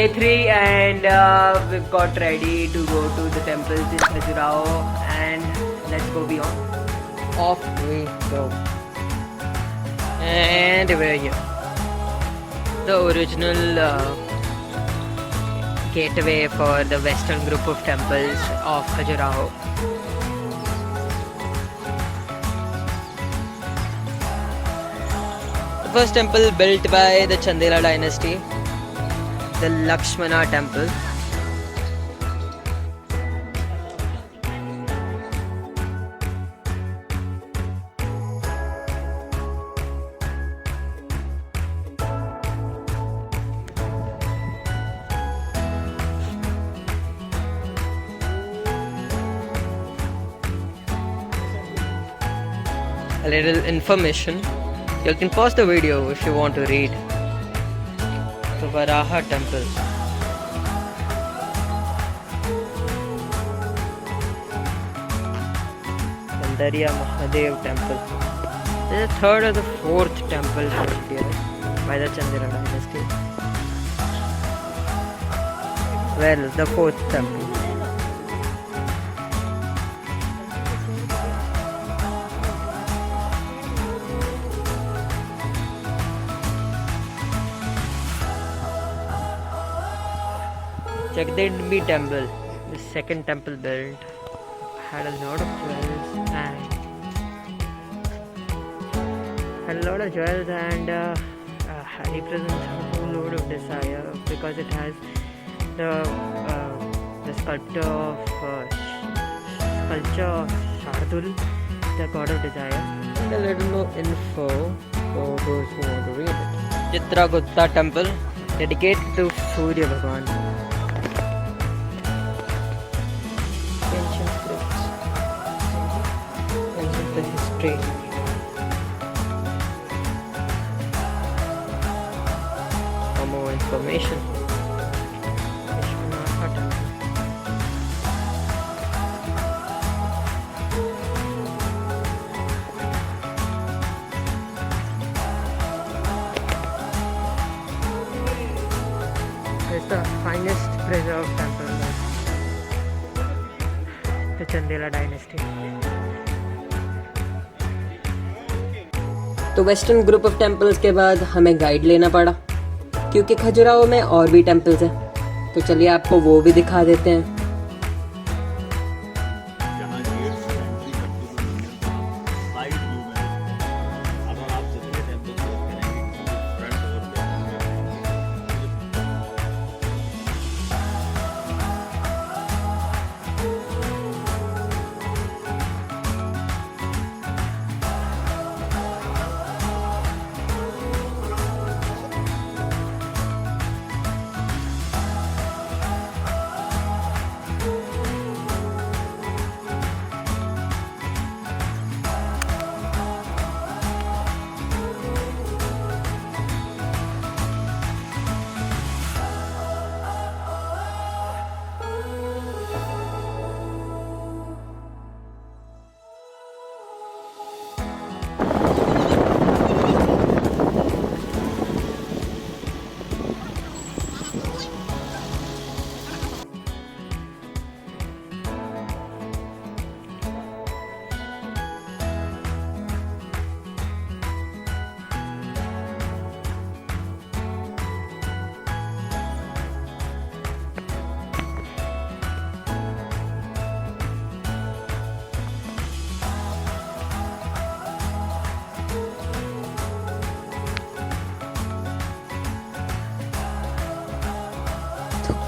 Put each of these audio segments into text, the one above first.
day 3 and we've got ready to go to the temples in Khajuraho and let's go beyond. Off we go. And we're here. The original gateway for the western group of temples of Khajuraho. The first temple built by the Chandela dynasty, the Lakshmana temple. A little information. You can pause the video if you want to read. The Varaha temple. Sandariya Mahadev temple. This is the third or the fourth temple built here by the Chandela dynasty. Well, the fourth temple. Jagdambi temple, the second temple built, had a lot of jewels and represents a whole load of desire because it has the sculpture of Shardul, the god of desire. A little more info for those who want to read it. Chitragutta temple, dedicated to Surya Bhagwan. The history. For more information. It's the finest preserved temple of the Chandela dynasty. तो western group of temples के बाद हमें guide लेना पड़ा क्योंकि खजुराहो में और भी टेम्पल्स हैं, तो चलिए आपको वो भी दिखा देते हैं।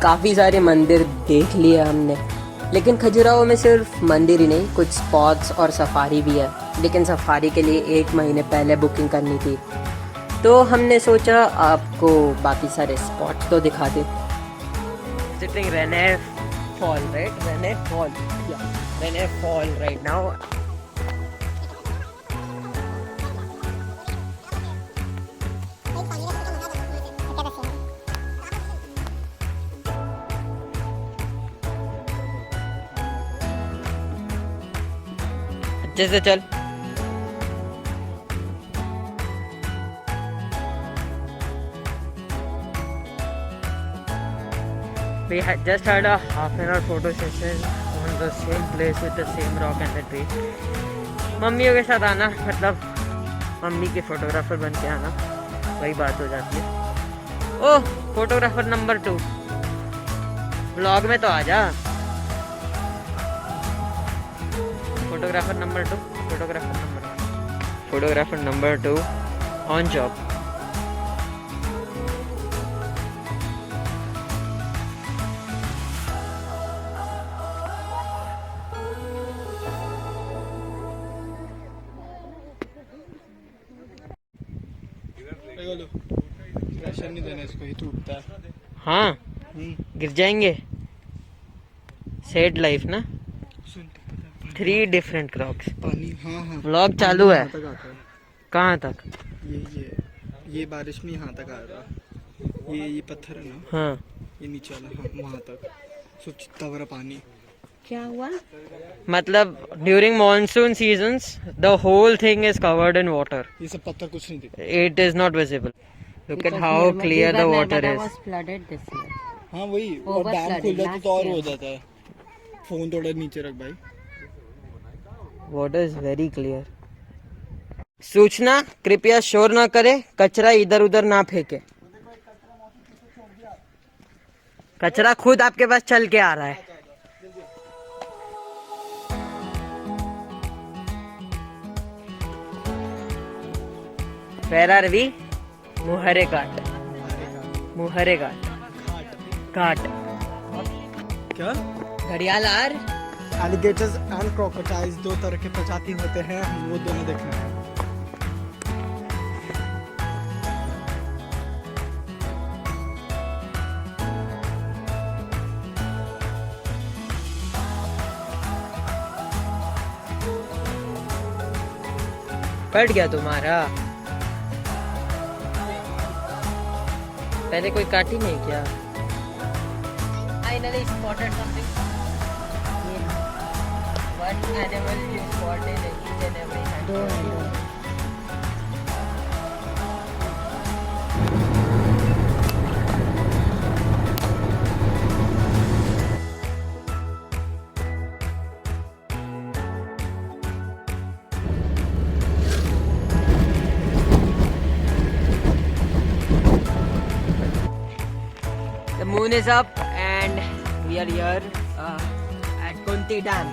काफ़ी सारे मंदिर देख लिए हमने, लेकिन खजुराहो में सिर्फ मंदिर ही नहीं, कुछ स्पॉट्स और सफारी भी है, लेकिन सफारी के लिए 1 महीने पहले बुकिंग करनी थी। तो हमने सोचा आपको बाकी सारे स्पॉट्स तो दिखा दें। Sitting Rene Fall, right? Rene Fall. Yeah. Rene Fall right now. जैसे चल We had just had a half-an-hour photo session on the same place with the same rock and the tree. मम्मियों के साथ आना मतलब mummy के photographer बन के आना, वही बात हो जाती है। ओह, फोटोग्राफर नंबर 2 व्लॉग में तो आ जा। Photographer number 2, photographer number 2 on job. Pressure नहीं देना इसको, ही टूटता है। हाँ, गिर जाएंगे। सेड लाइफ ना। 3 डिफरेंट क्रॉक्स। पानी, हाँ हाँ, व्लॉग चालू है। कहाँ तक? ये बारिश में यहाँ तक आ रहा। ये पत्थर है ना, हाँ, ये नीचे वाला, हाँ वहाँ तक जितना बड़ा पानी। क्या हुआ? मतलब during monsoon seasons the whole thing is covered in water. ये सब पत्थर कुछ नहीं दिखता। It is not visible. Look at how clear the water is. हाँ वही, और डैम खुल जाता तो और हो जाता है। फोन थोड़ा नीचे रख भाई। Water is very clear. सूचना, कृपया शोर ना करे, कचरा इधर उधर ना फेंके। कचरा खुद आपके पास चल के आ रहा है। Where are we? मुहरे घाट। मुहरे घाट। घाट। क्या? घड़ियाल एलिगेटर्स एंड क्रोकोडाइल्स 2 तरह के प्रजाति होते हैं, हम वो दोनों देखना है। कट गया तुम्हारा? पहले कोई काटी नहीं क्या? Finally spotted something. What animal you spotted in each and every hand? The moon is up and we are here at Kunti Dam.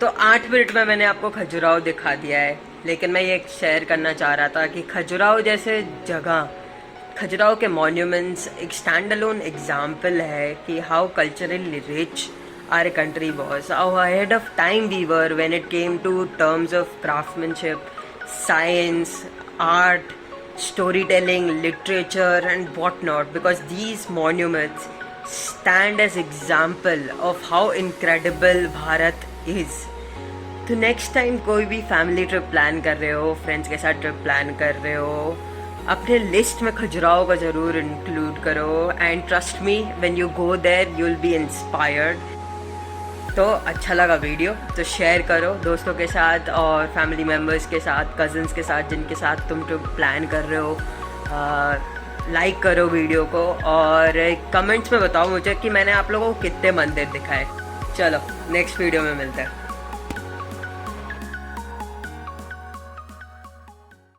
तो 8 मिनट में मैंने आपको खजुराहो दिखा दिया है, लेकिन मैं ये शेयर करना चाह रहा था कि खजुराहो जैसे जगह, खजुराहो के मॉन्यूमेंट्स एक स्टैंड अलोन एग्जाम्पल है कि how culturally rich our country was, how ahead of time we were when it came to terms of craftsmanship, science, art, storytelling, literature and whatnot, because these monuments stand as example of how incredible Bharat is. तो next time कोई भी family trip plan कर रहे हो, friends के साथ trip plan कर रहे हो, अपने लिस्ट में खजुराहो को ज़रूर इंक्लूड करो। And trust me, when you go there you will be inspired. तो अच्छा लगा वीडियो तो शेयर करो दोस्तों के साथ और फैमिली मेम्बर्स के साथ, कज़न्स के साथ, जिनके साथ तुम ट्रिप प्लान कर रहे हो। लाइक करो वीडियो को और कमेंट्स में बताओ मुझे कि मैंने आप लोगों को कितने मंदिर दिखाए। चलो नेक्स्ट वीडियो में मिलते हैं।